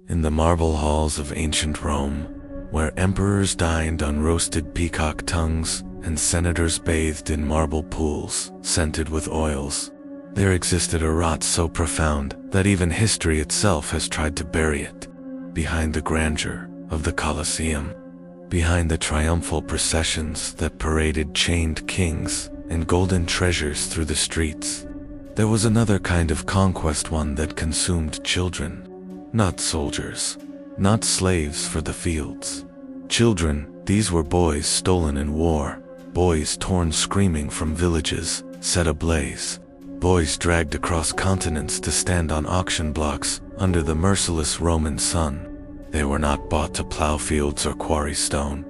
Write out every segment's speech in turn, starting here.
In the marble halls of ancient Rome, where emperors dined on roasted peacock tongues and senators bathed in marble pools scented with oils, there existed a rot so profound that even history itself has tried to bury it. Behind the grandeur of the Colosseum, behind the triumphal processions that paraded chained kings and golden treasures through the streets, there was another kind of conquest, one that consumed children. Not soldiers, not slaves for the fields. Children, these were boys stolen in war, boys torn screaming from villages set ablaze, boys dragged across continents to stand on auction blocks under the merciless Roman sun. They were not bought to plow fields or quarry stone.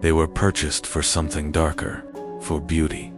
They were purchased for something darker, for beauty,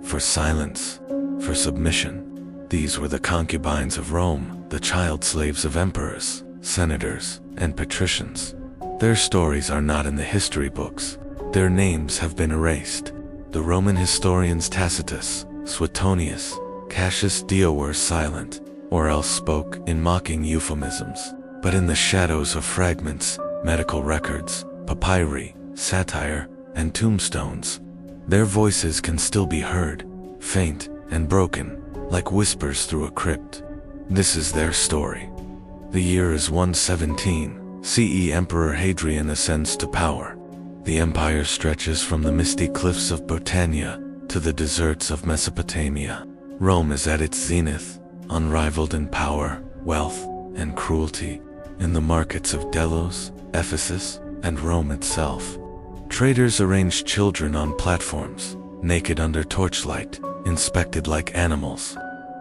for silence, for submission. These were the concubines of Rome, the child slaves of emperors, senators, and patricians. Their stories are not in the history books. Their names have been erased. The Roman historians Tacitus, Suetonius, Cassius Dio were silent, or else spoke in mocking euphemisms. But in the shadows of fragments, medical records, papyri, satire, and tombstones, their voices can still be heard, faint and broken, like whispers through a crypt. This is their story. The year is 117 CE. Emperor Hadrian ascends to power. The empire stretches from the misty cliffs of Britannia to the deserts of Mesopotamia. Rome is at its zenith, unrivaled in power, wealth, and cruelty. In the markets of Delos, Ephesus, and Rome itself, traders arranged children on platforms, naked under torchlight, inspected like animals.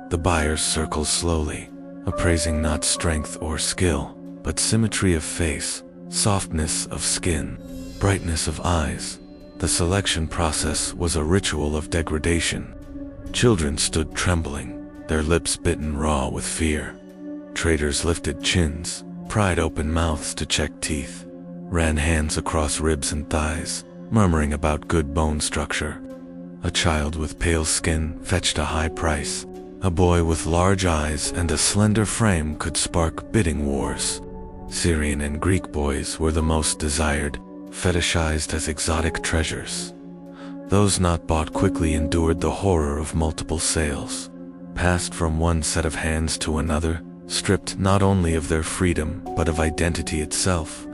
The buyers circle slowly, appraising not strength or skill, but symmetry of face, softness of skin, brightness of eyes. The selection process was a ritual of degradation. Children stood trembling, their lips bitten raw with fear. Traders lifted chins, pried open mouths to check teeth, ran hands across ribs and thighs, murmuring about good bone structure. A child with pale skin fetched a high price. A boy with large eyes and a slender frame could spark bidding wars. Syrian and Greek boys were the most desired, fetishized as exotic treasures. Those not bought quickly endured the horror of multiple sales, passed from one set of hands to another, stripped not only of their freedom but of identity itself.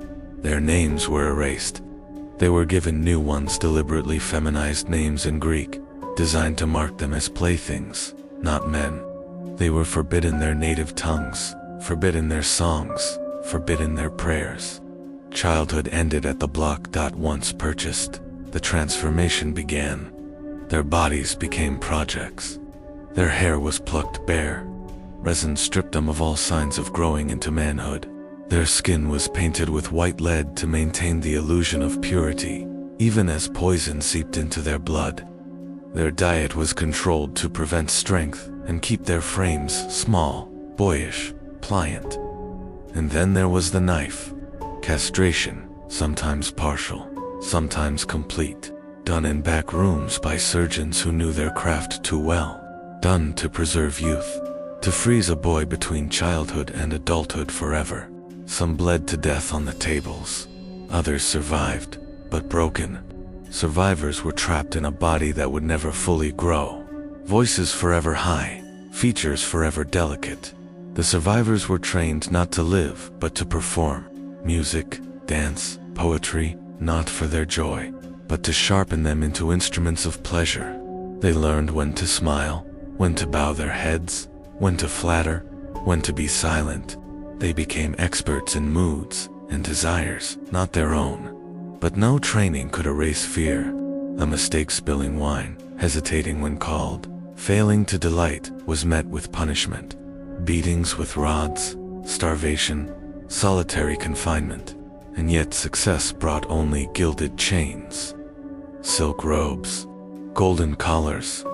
Their names were erased. They were given new ones, deliberately feminized names in Greek, designed to mark them as playthings, not men. They were forbidden their native tongues, forbidden their songs, forbidden their prayers. Childhood ended at the block. Once purchased, the transformation began. Their bodies became projects. Their hair was plucked bare. Resin stripped them of all signs of growing into manhood. Their skin was painted with white lead to maintain the illusion of purity, even as poison seeped into their blood. Their diet was controlled to prevent strength and keep their frames small, boyish, pliant. And then there was the knife. Castration, sometimes partial, sometimes complete, done in back rooms by surgeons who knew their craft too well, done to preserve youth, to freeze a boy between childhood and adulthood forever. Some bled to death on the tables. Others survived, but broken. Survivors were trapped in a body that would never fully grow. Voices forever high, features forever delicate. The survivors were trained not to live, but to perform. Music, dance, poetry, not for their joy, but to sharpen them into instruments of pleasure. They learned when to smile, when to bow their heads, when to flatter, when to be silent. They became experts in moods and desires, not their own. But no training could erase fear. A mistake, spilling wine, hesitating when called, failing to delight, was met with punishment. Beatings with rods, starvation, solitary confinement. And yet success brought only gilded chains, silk robes, golden collars,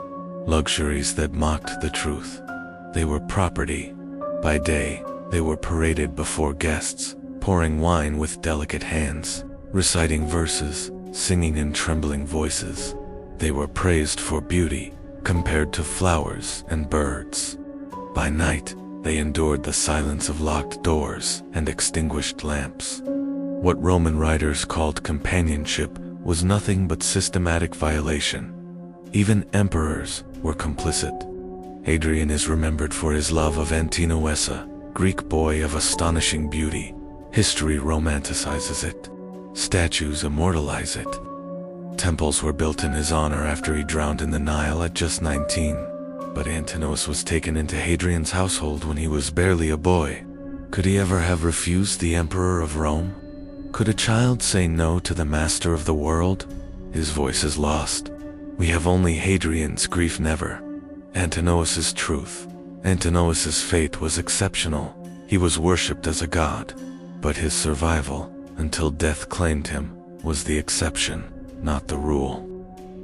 luxuries that mocked the truth. They were property. By day, they were paraded before guests, pouring wine with delicate hands, reciting verses, singing in trembling voices. They were praised for beauty, compared to flowers and birds. By night, They endured the silence of locked doors and extinguished lamps. What Roman writers called companionship was nothing but systematic violation. Even emperors were complicit. Hadrian is remembered for his love of Antinoessa, Greek boy of astonishing beauty. History romanticizes it. Statues immortalize it. Temples were built in his honor after he drowned in the Nile at just 19. But Antinous was taken into Hadrian's household when he was barely a boy. Could he ever have refused the emperor of Rome? Could a child say no to the master of the world? His voice is lost. We have only Hadrian's grief, never Antinous's truth. Antinous's fate was exceptional. He was worshipped as a god. But his survival, until death claimed him, was the exception, not the rule.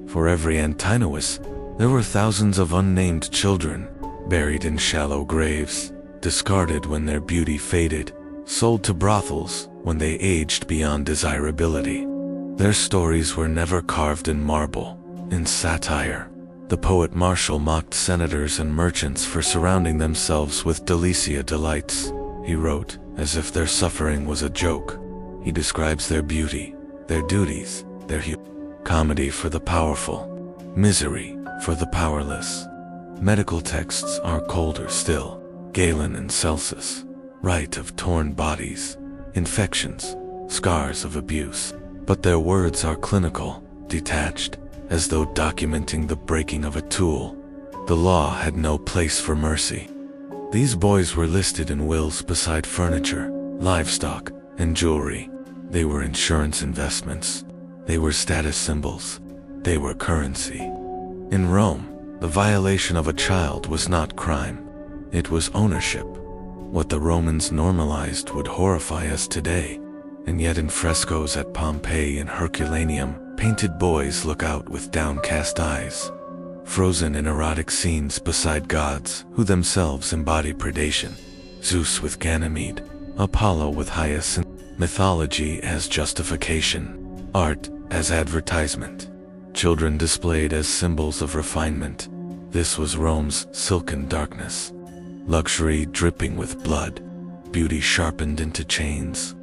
For every Antinous, there were thousands of unnamed children, buried in shallow graves, discarded when their beauty faded, sold to brothels when they aged beyond desirability. Their stories were never carved in marble. In satire, the poet Martial mocked senators and merchants for surrounding themselves with delicia delights. He wrote, as if their suffering was a joke. He describes their beauty, their duties, their comedy for the powerful, misery for the powerless. Medical texts are colder still. Galen and Celsus write of torn bodies, infections, scars of abuse. But their words are clinical, detached, as though documenting the breaking of a tool. The law had no place for mercy. These boys were listed in wills beside furniture, livestock, and jewelry. They were insurance investments. They were status symbols. They were currency. In Rome, the violation of a child was not crime. It was ownership. What the Romans normalized would horrify us today. And yet in frescoes at Pompeii and Herculaneum, painted boys look out with downcast eyes, frozen in erotic scenes beside gods who themselves embody predation. Zeus with Ganymede, Apollo with Hyacinth, mythology as justification, art as advertisement, children displayed as symbols of refinement. This was Rome's silken darkness. Luxury dripping with blood, beauty sharpened into chains.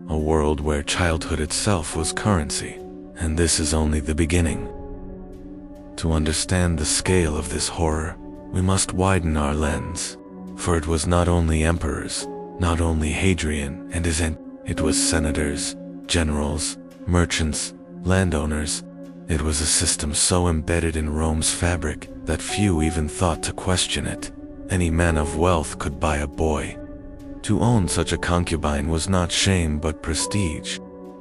A world where childhood itself was currency. And this is only the beginning. To understand the scale of this horror, we must widen our lens. For it was not only emperors, not only Hadrian and his it was senators, generals, merchants, landowners. It was a system so embedded in Rome's fabric that few even thought to question it. Any man of wealth could buy a boy. To own such a concubine was not shame but prestige.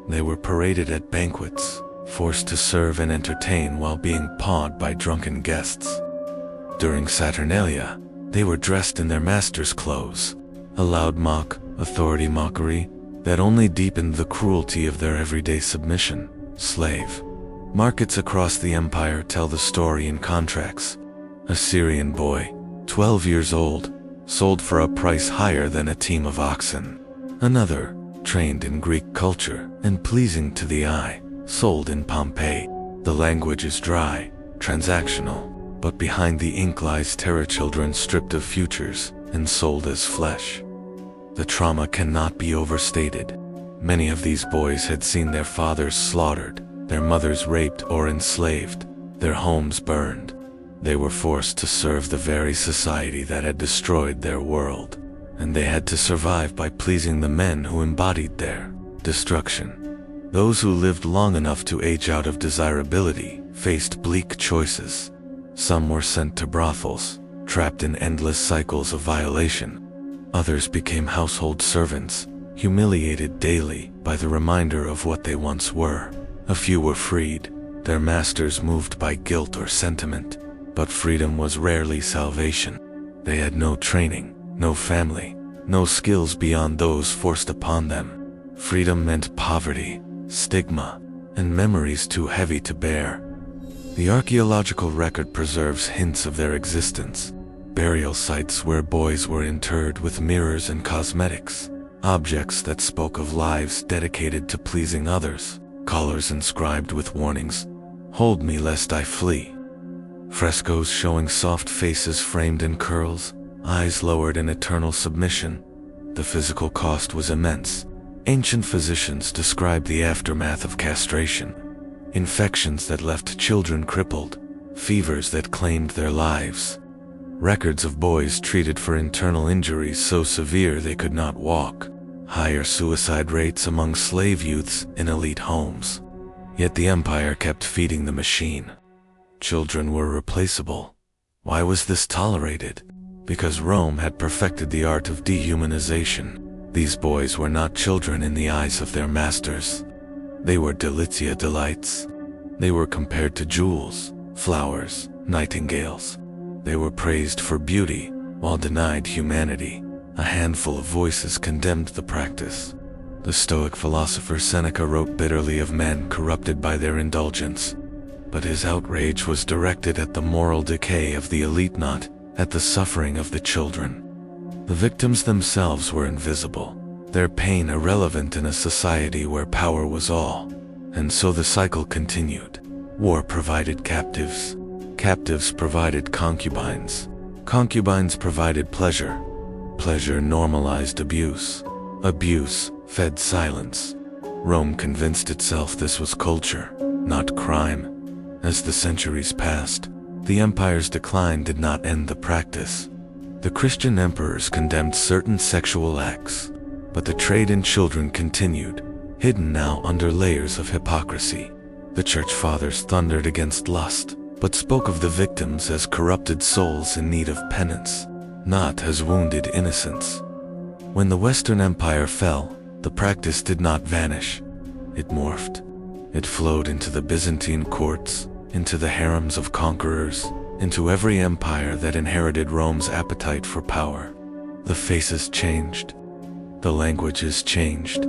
They were paraded at banquets, forced to serve and entertain while being pawed by drunken guests. During Saturnalia, they were dressed in their master's clothes, a loud authority mockery that only deepened the cruelty of their everyday submission. Slave. Markets across the empire tell the story in contracts. A Syrian boy, 12 years old, sold for a price higher than a team of oxen. Another, trained in Greek culture and pleasing to the eye, sold in Pompeii. The language is dry, transactional, but behind the ink lies terror. Children stripped of futures and sold as flesh. The trauma cannot be overstated. Many of these boys had seen their fathers slaughtered, their mothers raped or enslaved, their homes burned. They were forced to serve the very society that had destroyed their world, and they had to survive by pleasing the men who embodied their destruction. Those who lived long enough to age out of desirability faced bleak choices. Some were sent to brothels, trapped in endless cycles of violation. Others became household servants, humiliated daily by the reminder of what they once were. A few were freed, their masters moved by guilt or sentiment. But freedom was rarely salvation. They had no training, no family, no skills beyond those forced upon them. Freedom meant poverty, stigma, and memories too heavy to bear. The archaeological record preserves hints of their existence. Burial sites where boys were interred with mirrors and cosmetics, objects that spoke of lives dedicated to pleasing others, collars inscribed with warnings, "Hold me lest I flee." Frescoes showing soft faces framed in curls, eyes lowered in eternal submission. The physical cost was immense. Ancient physicians described the aftermath of castration: infections that left children crippled, fevers that claimed their lives, records of boys treated for internal injuries so severe they could not walk, higher suicide rates among slave youths in elite homes. Yet the empire kept feeding the machine. Children were replaceable. Why was this tolerated? Because Rome had perfected the art of dehumanization. These boys were not children in the eyes of their masters. They were delizia delights. They were compared to jewels, flowers, nightingales. They were praised for beauty, while denied humanity. A handful of voices condemned the practice. The Stoic philosopher Seneca wrote bitterly of men corrupted by their indulgence, but his outrage was directed at the moral decay of the elite, not at the suffering of the children. The victims themselves were invisible, their pain irrelevant in a society where power was all. And so the cycle continued. War provided captives. Captives provided concubines. Concubines provided pleasure. Pleasure normalized abuse. Abuse fed silence. Rome convinced itself this was culture, not crime. As the centuries passed, the empire's decline did not end the practice. The Christian emperors condemned certain sexual acts, but the trade in children continued, hidden now under layers of hypocrisy. The church fathers thundered against lust, but spoke of the victims as corrupted souls in need of penance, not as wounded innocents. When the Western Empire fell, the practice did not vanish. It morphed. It flowed into the Byzantine courts, into the harems of conquerors, into every empire that inherited Rome's appetite for power. The faces changed. The languages changed.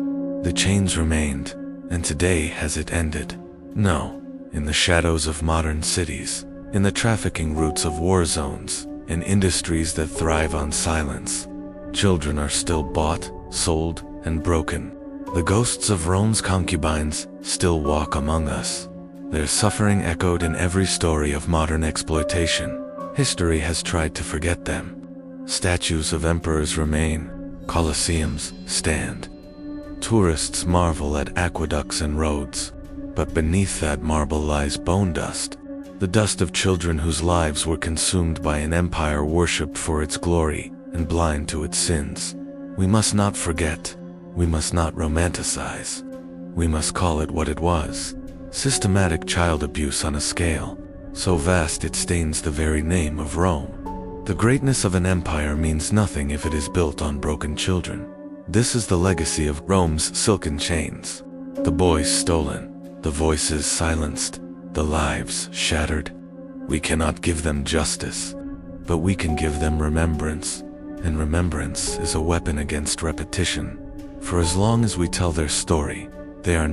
The chains remained. And today has it ended? No. In the shadows of modern cities, in the trafficking routes of war zones, in industries that thrive on silence, children are still bought, sold, and broken. The ghosts of Rome's concubines still walk among us. Their suffering echoed in every story of modern exploitation. History has tried to forget them. Statues of emperors remain. Colosseums stand. Tourists marvel at aqueducts and roads. But beneath that marble lies bone dust. The dust of children whose lives were consumed by an empire worshipped for its glory and blind to its sins. We must not forget. We must not romanticize. We must call it what it was. Systematic child abuse on a scale so vast it stains the very name of Rome. The greatness of an empire means nothing if it is built on broken children. This is the legacy of Rome's silken chains. The boys stolen, the voices silenced, the lives shattered. We cannot give them justice, but we can give them remembrance. And remembrance is a weapon against repetition. For as long as we tell their story, they are not